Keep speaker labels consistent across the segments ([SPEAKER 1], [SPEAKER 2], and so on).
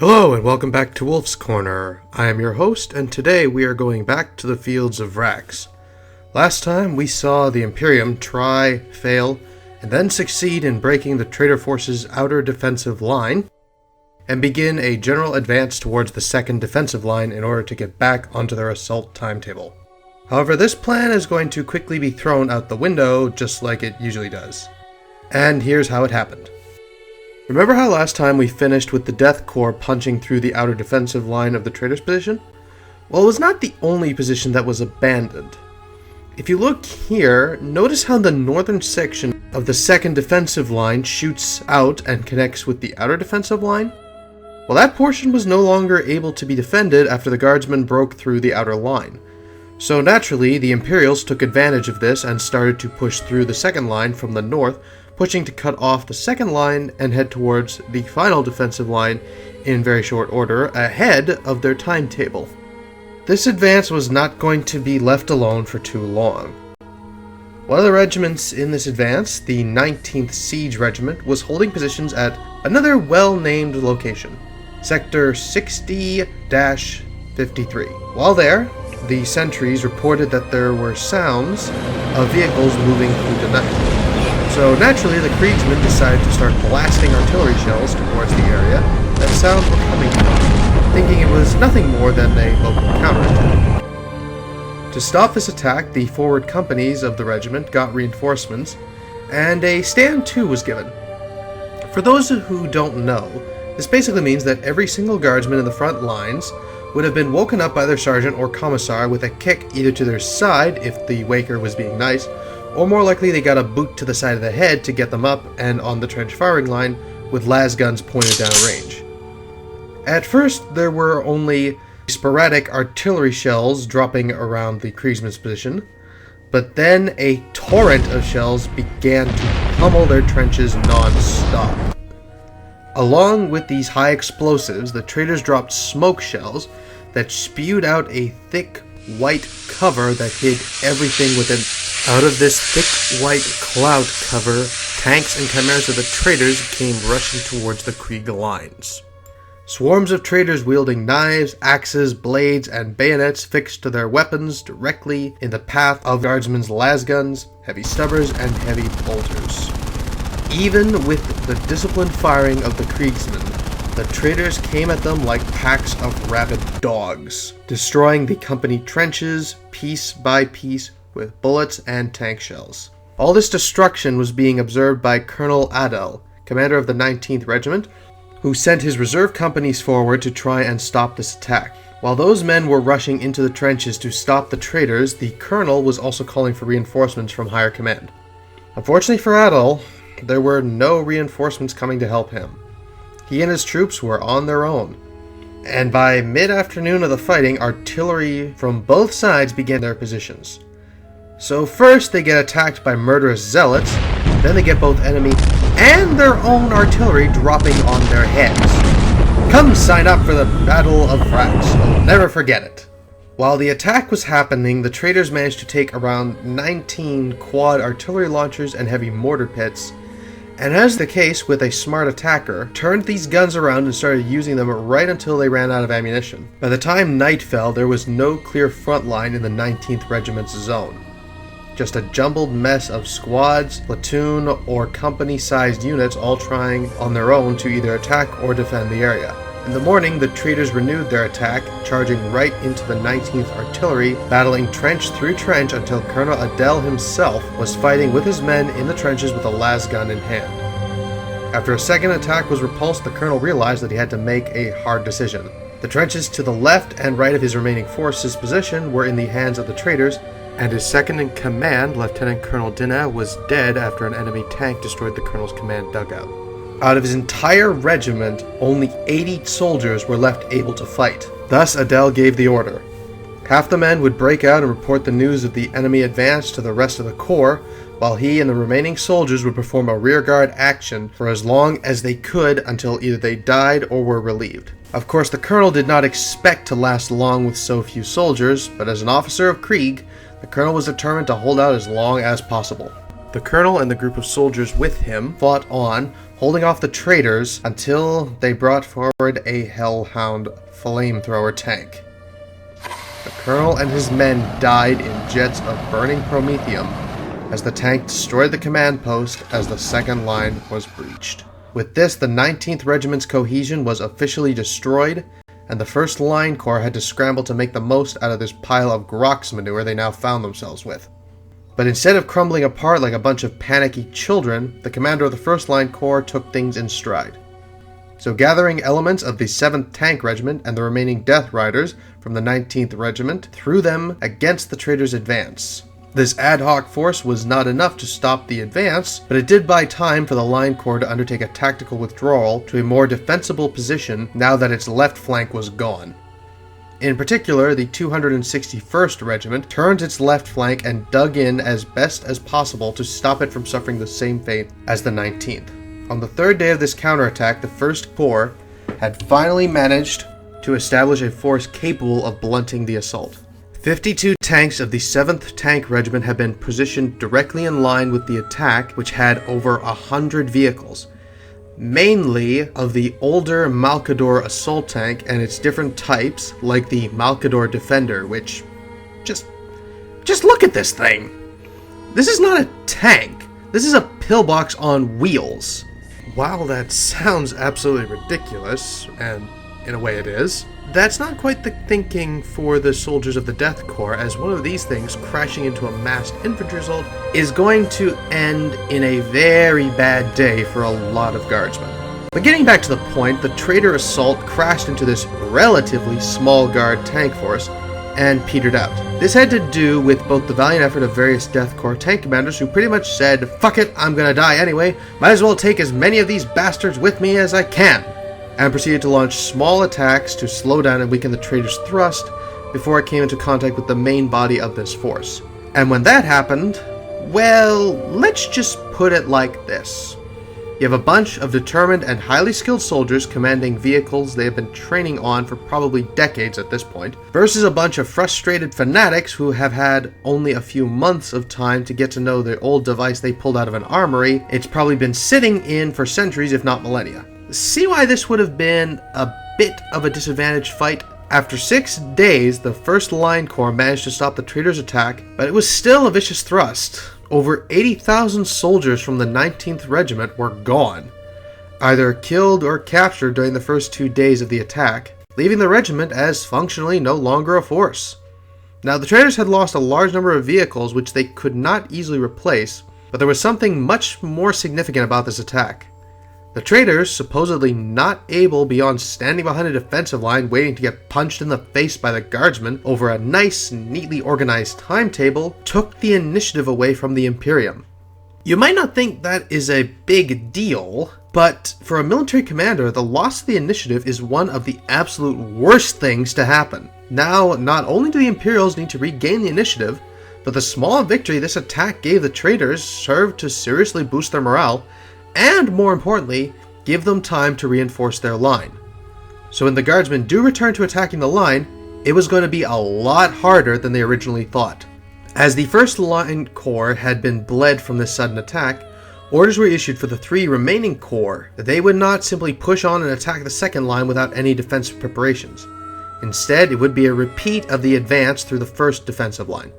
[SPEAKER 1] Hello and welcome back to Wolf's Corner. I am your host, and today we are going back to the fields of Vraks. Last time we saw the Imperium try, fail, and then succeed in breaking the traitor force's outer defensive line, and begin a general advance towards the second defensive line in order to get back onto their assault timetable. However, this plan is going to quickly be thrown out the window, just like it usually does. And here's how it happened. Remember how last time we finished with the Death Corps punching through the outer defensive line of the traitor's position? Well, it was not the only position that was abandoned. If you look here, notice how the northern section of the second defensive line shoots out and connects with the outer defensive line? Well, that portion was no longer able to be defended after the guardsmen broke through the outer line. So naturally, the Imperials took advantage of this and started to push through the second line from the north, pushing to cut off the second line and head towards the final defensive line in very short order, ahead of their timetable. This advance was not going to be left alone for too long. One of the regiments in this advance, the 19th Siege Regiment, was holding positions at another well-named location, Sector 60-53. While there, the sentries reported that there were sounds of vehicles moving through the night. So naturally, the Kriegsmen decided to start blasting artillery shells towards the area that sounds were coming from, thinking it was nothing more than a local counterattack. To stop this attack, the forward companies of the regiment got reinforcements, and a stand to was given. For those who don't know, this basically means that every single guardsman in the front lines would have been woken up by their sergeant or commissar with a kick either to their side if the waker was being nice, or more likely they got a boot to the side of the head to get them up and on the trench firing line with las guns pointed down range. At first, there were only sporadic artillery shells dropping around the Kriegsman's position, but then a torrent of shells began to pummel their trenches non-stop. Along with these high explosives, the traitors dropped smoke shells that spewed out a thick white cover that hid everything within. Out of this thick white cloud cover, tanks and chimeras of the traitors came rushing towards the Krieg lines. Swarms of traitors wielding knives, axes, blades, and bayonets fixed to their weapons directly in the path of guardsmen's lasguns, heavy stubbers, and heavy bolters. Even with the disciplined firing of the Kriegsmen, the traitors came at them like packs of rabid dogs, destroying the company trenches piece by piece with bullets and tank shells. All this destruction was being observed by Colonel Adel, commander of the 19th Regiment, who sent his reserve companies forward to try and stop this attack. While those men were rushing into the trenches to stop the traitors, the colonel was also calling for reinforcements from higher command. Unfortunately for Adel, there were no reinforcements coming to help him. He and his troops were on their own. And by mid-afternoon of the fighting, artillery from both sides began their positions. So first they get attacked by murderous zealots, then they get both enemy and their own artillery dropping on their heads. Come sign up for the Battle of Vraks, you'll never forget it. While the attack was happening, the traitors managed to take around 19 quad artillery launchers and heavy mortar pits, and as the case with a smart attacker, turned these guns around and started using them right until they ran out of ammunition. By the time night fell, there was no clear front line in the 19th Regiment's zone. Just a jumbled mess of squads, platoon, or company-sized units all trying on their own to either attack or defend the area. In the morning, the traitors renewed their attack, charging right into the 19th Artillery, battling trench through trench until Colonel Adel himself was fighting with his men in the trenches with a lasgun in hand. After a second attack was repulsed, the colonel realized that he had to make a hard decision. The trenches to the left and right of his remaining force's position were in the hands of the traitors, and his second-in-command, Lieutenant Colonel Dinah, was dead after an enemy tank destroyed the colonel's command dugout. Out of his entire regiment, only 80 soldiers were left able to fight. Thus, Adel gave the order. Half the men would break out and report the news of the enemy advance to the rest of the corps, while he and the remaining soldiers would perform a rearguard action for as long as they could until either they died or were relieved. Of course, the colonel did not expect to last long with so few soldiers, but as an officer of Krieg, the colonel was determined to hold out as long as possible. The colonel and the group of soldiers with him fought on, holding off the traitors until they brought forward a Hellhound flamethrower tank. The colonel and his men died in jets of burning promethium as the tank destroyed the command post as the second line was breached. With this, the 19th Regiment's cohesion was officially destroyed, and the 1st Line Corps had to scramble to make the most out of this pile of Vraks manure they now found themselves with. But instead of crumbling apart like a bunch of panicky children, the commander of the 1st Line Corps took things in stride. So gathering elements of the 7th Tank Regiment and the remaining Death Riders from the 19th Regiment, threw them against the traitors' advance. This ad hoc force was not enough to stop the advance, but it did buy time for the Line Corps to undertake a tactical withdrawal to a more defensible position now that its left flank was gone. In particular, the 261st Regiment turned its left flank and dug in as best as possible to stop it from suffering the same fate as the 19th. On the 3rd day of this counterattack, the 1st Corps had finally managed to establish a force capable of blunting the assault. 52 tanks of the 7th Tank Regiment had been positioned directly in line with the attack, which had over 100 vehicles, mainly of the older Malkador assault tank and its different types, like the Malkador Defender, which... Just look at this thing! This is not a tank. This is a pillbox on wheels. While that sounds absolutely ridiculous, and in a way it is, that's not quite the thinking for the soldiers of the Death Corps, as one of these things crashing into a massed infantry assault is going to end in a very bad day for a lot of guardsmen. But getting back to the point, the traitor assault crashed into this relatively small guard tank force and petered out. This had to do with both the valiant effort of various Death Corps tank commanders who pretty much said, "Fuck it, I'm gonna die anyway, might as well take as many of these bastards with me as I can," and proceeded to launch small attacks to slow down and weaken the traitors' thrust before it came into contact with the main body of this force. And when that happened, well, let's just put it like this. You have a bunch of determined and highly skilled soldiers commanding vehicles they have been training on for probably decades at this point, versus a bunch of frustrated fanatics who have had only a few months of time to get to know the old device they pulled out of an armory it's probably been sitting in for centuries if not millennia. See why this would have been a bit of a disadvantaged fight? After 6 days, the 1st Line Corps managed to stop the traitors' attack, but it was still a vicious thrust. Over 80,000 soldiers from the 19th Regiment were gone, either killed or captured during the first 2 days of the attack, leaving the regiment as functionally no longer a force. Now, the traitors had lost a large number of vehicles which they could not easily replace, but there was something much more significant about this attack. The traitors, supposedly not able beyond standing behind a defensive line waiting to get punched in the face by the guardsmen over a nice, neatly organized timetable, took the initiative away from the Imperium. You might not think that is a big deal, but for a military commander, the loss of the initiative is one of the absolute worst things to happen. Now, not only do the Imperials need to regain the initiative, but the small victory this attack gave the traitors served to seriously boost their morale, and more importantly, give them time to reinforce their line. So when the guardsmen do return to attacking the line, it was going to be a lot harder than they originally thought. As the 1st Line Corps had been bled from this sudden attack, orders were issued for the 3 remaining corps that they would not simply push on and attack the 2nd line without any defensive preparations. Instead, it would be a repeat of the advance through the 1st defensive line.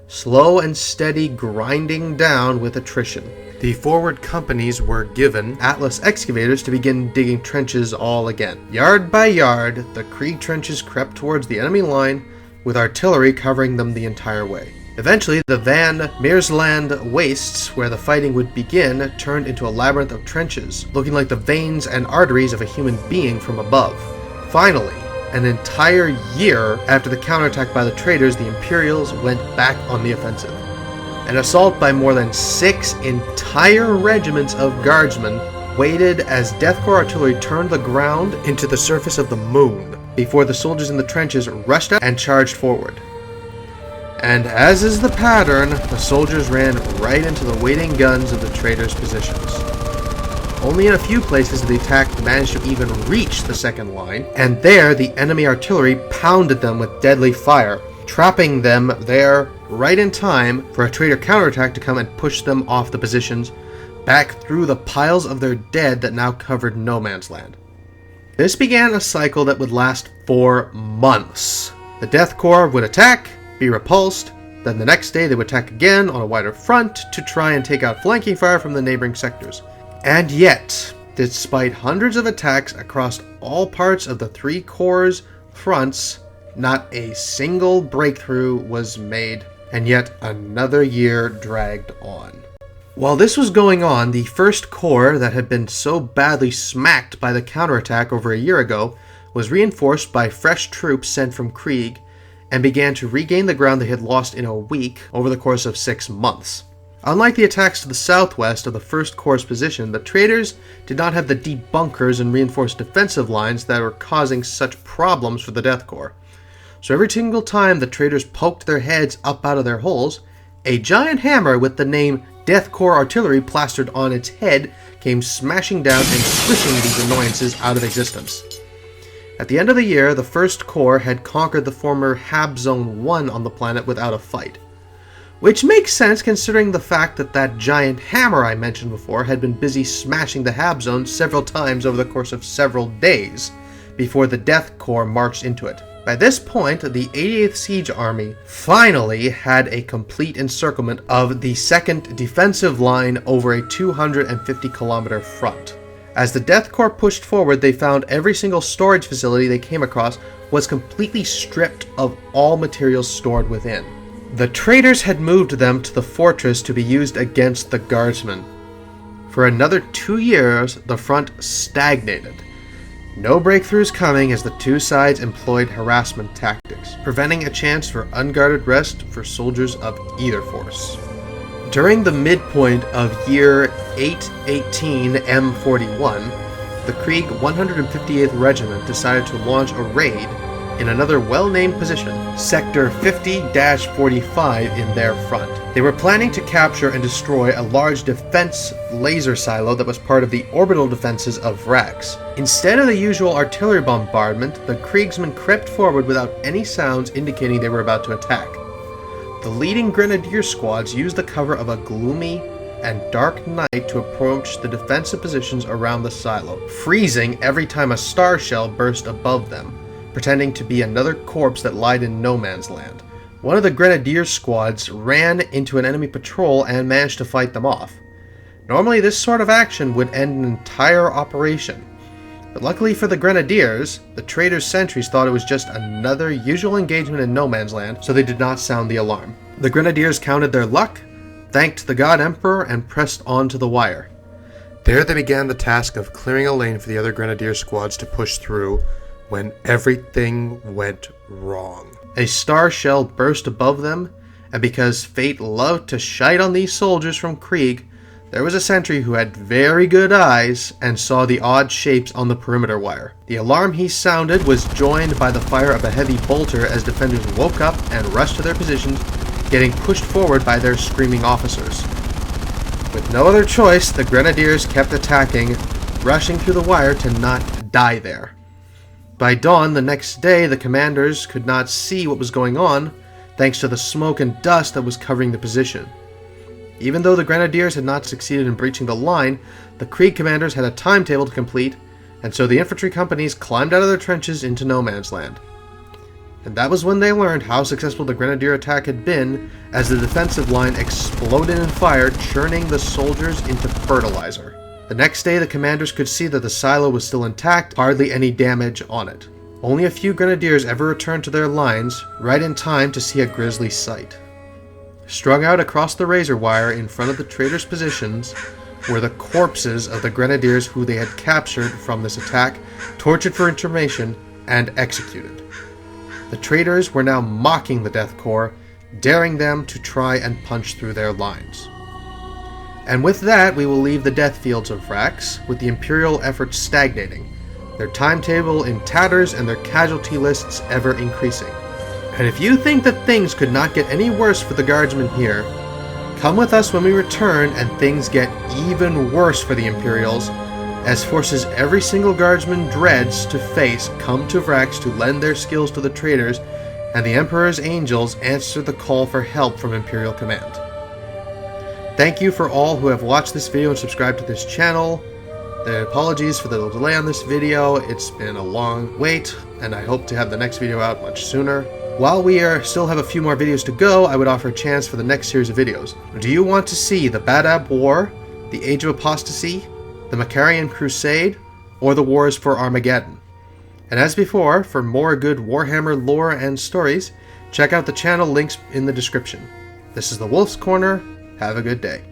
[SPEAKER 1] Slow and steady grinding down with attrition. The forward companies were given Atlas excavators to begin digging trenches all again. Yard by yard, the Krieg trenches crept towards the enemy line, with artillery covering them the entire way. Eventually, the Van Meersland wastes, where the fighting would begin, turned into a labyrinth of trenches, looking like the veins and arteries of a human being from above. Finally, an entire year after the counterattack by the traitors, the Imperials went back on the offensive. An assault by more than 6 entire regiments of guardsmen waited as Death Corps artillery turned the ground into the surface of the moon, before the soldiers in the trenches rushed out and charged forward. And as is the pattern, the soldiers ran right into the waiting guns of the traitors' positions. Only in a few places did the attack manage to even reach the 2nd line, and there the enemy artillery pounded them with deadly fire, trapping them there right in time for a traitor counterattack to come and push them off the positions, back through the piles of their dead that now covered no man's land. This began a cycle that would last for months. The Death Corps would attack, be repulsed, then the next day they would attack again on a wider front to try and take out flanking fire from the neighboring sectors. And yet, despite hundreds of attacks across all parts of the three corps' fronts, not a single breakthrough was made, and yet another year dragged on. While this was going on, the First Corps that had been so badly smacked by the counterattack over a year ago was reinforced by fresh troops sent from Krieg and began to regain the ground they had lost in a week over the course of 6 months. Unlike the attacks to the southwest of the First Corps' position, the traitors did not have the deep bunkers and reinforced defensive lines that were causing such problems for the Death Corps. So every single time the traitors poked their heads up out of their holes, a giant hammer with the name Death Corps Artillery plastered on its head came smashing down and squishing these annoyances out of existence. At the end of the year, the First Corps had conquered the former Hab Zone 1 on the planet without a fight. Which makes sense considering the fact that that giant hammer I mentioned before had been busy smashing the Hab Zone several times over the course of several days before the Death Corps marched into it. By this point, the 88th Siege Army finally had a complete encirclement of the 2nd defensive line over a 250-kilometer front. As the Death Corps pushed forward, they found every single storage facility they came across was completely stripped of all materials stored within. The traitors had moved them to the fortress to be used against the guardsmen. For another 2 years, the front stagnated. No breakthroughs coming as the two sides employed harassment tactics, preventing a chance for unguarded rest for soldiers of either force. During the midpoint of year 818 M41, the Krieg 158th Regiment decided to launch a raid in another well-named position, Sector 50-45 in their front. They were planning to capture and destroy a large defense laser silo that was part of the orbital defenses of Vraks. Instead of the usual artillery bombardment, the Kriegsmen crept forward without any sounds indicating they were about to attack. The leading grenadier squads used the cover of a gloomy and dark night to approach the defensive positions around the silo, freezing every time a star shell burst above them, pretending to be another corpse that lied in no man's land. One of the grenadier squads ran into an enemy patrol and managed to fight them off. Normally this sort of action would end an entire operation, but luckily for the grenadiers, the traitors' sentries thought it was just another usual engagement in no man's land, so they did not sound the alarm. The grenadiers counted their luck, thanked the God Emperor, and pressed on to the wire. There they began the task of clearing a lane for the other grenadier squads to push through, when everything went wrong. A star shell burst above them, and because fate loved to shite on these soldiers from Krieg, there was a sentry who had very good eyes and saw the odd shapes on the perimeter wire. The alarm he sounded was joined by the fire of a heavy bolter as defenders woke up and rushed to their positions, getting pushed forward by their screaming officers. With no other choice, the grenadiers kept attacking, rushing through the wire to not die there. By dawn the next day, the commanders could not see what was going on, thanks to the smoke and dust that was covering the position. Even though the grenadiers had not succeeded in breaching the line, the Krieg commanders had a timetable to complete, and so the infantry companies climbed out of their trenches into no man's land. And that was when they learned how successful the grenadier attack had been, as the defensive line exploded in fire, churning the soldiers into fertilizer. The next day, the commanders could see that the silo was still intact, hardly any damage on it. Only a few grenadiers ever returned to their lines, right in time to see a grisly sight. Strung out across the razor wire in front of the traitors' positions were the corpses of the grenadiers who they had captured from this attack, tortured for information, and executed. The traitors were now mocking the Death Corps, daring them to try and punch through their lines. And with that, we will leave the death fields of Vraks, with the Imperial efforts stagnating, their timetable in tatters and their casualty lists ever increasing. And if you think that things could not get any worse for the guardsmen here, come with us when we return and things get even worse for the Imperials, as forces every single guardsman dreads to face come to Vraks to lend their skills to the traitors, and the Emperor's angels answer the call for help from Imperial command. Thank you for all who have watched this video and subscribed to this channel. Apologies for the little delay on this video. It's been a long wait, and I hope to have the next video out much sooner. While we still have a few more videos to go, I would offer a chance for the next series of videos. Do you want to see the Badab War, the Age of Apostasy, the Macarian Crusade, or the Wars for Armageddon? And as before, for more good Warhammer lore and stories, check out the channel links in the description. This is the Wolf's Corner. Have a good day.